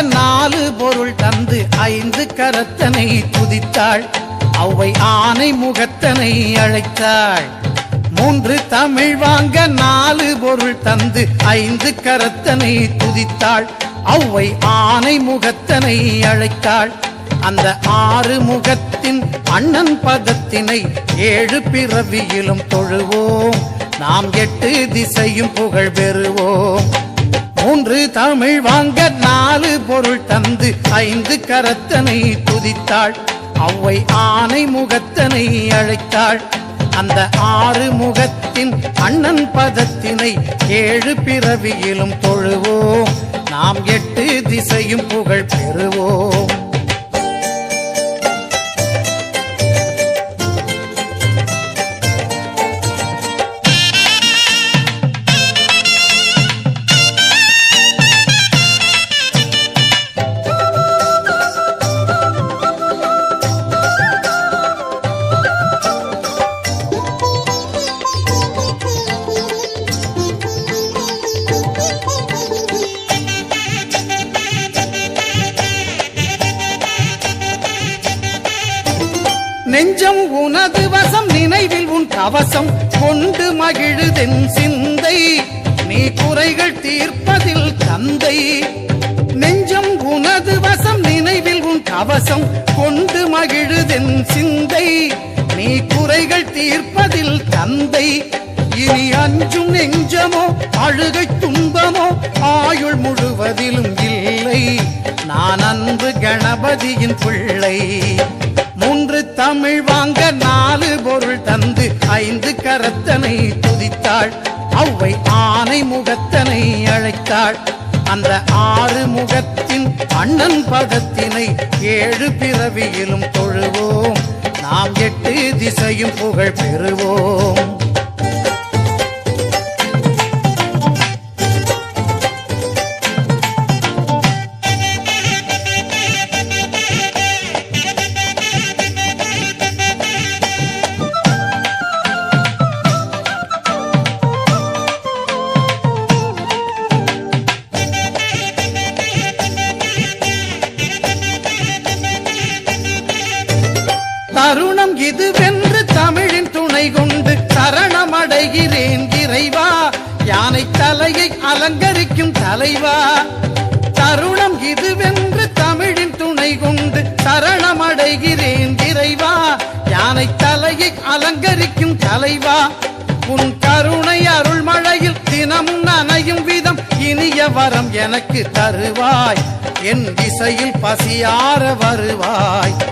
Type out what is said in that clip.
நாலு பொருள் தந்து ஐந்து கரத்தனை துதித்தாள். அவ்வை ஆனை முகத்தனை அழைத்தாள். மூன்று தமிழ் வாங்க நாலு பொருள் தந்து ஐந்து கரத்தனை துதித்தாள். அவ்வை ஆனை முகத்தனை அழைத்தாள். அந்த ஆறு முகத்தின் அண்ணன் பதத்தினை ஏழு பிறவியிலும் தொழுவோம். நாம் எட்டு திசையும் புகழ் பெறுவோம். மூன்று தமிழ் வாங்க நாலு பொருள் தந்து ஐந்து கரத்தனை துதித்தாள். அவ்வை ஆனை முகத்தனை அழைத்தாள். அந்த ஆறு முகத்தின் அண்ணன் பதத்தினை ஏழு பிறவியிலும் தொழுவோம். நாம் எட்டு திசையும் புகழ் பெறுவோம். நெஞ்சம் உனது வசம் நினைவில் உன் கவசம் கொண்டு மகிழுதென் சிந்தை. நீ குறைகள் தீர்ப்பதில் தந்தை. நெஞ்சம் உனது வசம் நினைவில் உன் கவசம் கொண்டு மகிழுதென் சிந்தை. நீ குறைகள் தீர்ப்பதில் தந்தை. இனி அஞ்சும் நெஞ்சமோ அழுகை துன்பமோ ஆயுள் முழுவதிலும் இல்லை. நான் அன்பு கணபதியின் பிள்ளை. மூன்று தமிழ் வாங்க நாலு பொருள் தந்து ஐந்து கரத்தனை துதித்தாள். அவ்வை ஆனை முகத்தனை அழைத்தாள். அந்த ஆறு முகத்தின் அண்ணன் பதத்தினை ஏழு பிறவியிலும் தொழுவோம். நாம் எட்டு திசையும் புகழ் பெறுவோம். தருணம் இதுவென்று தமிழின் துணை கொண்டு சரணமடைகிறேன் இறைவா. யானை தலையை அலங்கரிக்கும் தலைவா. தருணம் இதுவென்று தமிழின் துணை கொண்டு சரணமடைகிறேன் இறைவா. யானை தலையை அலங்கரிக்கும் தலைவா. உன் கருணை அருள் மழையில் தினமும் நனையும் விதம் இனிய வரம் எனக்கு தருவாய். என் திசையில் பசியார வருவாய்.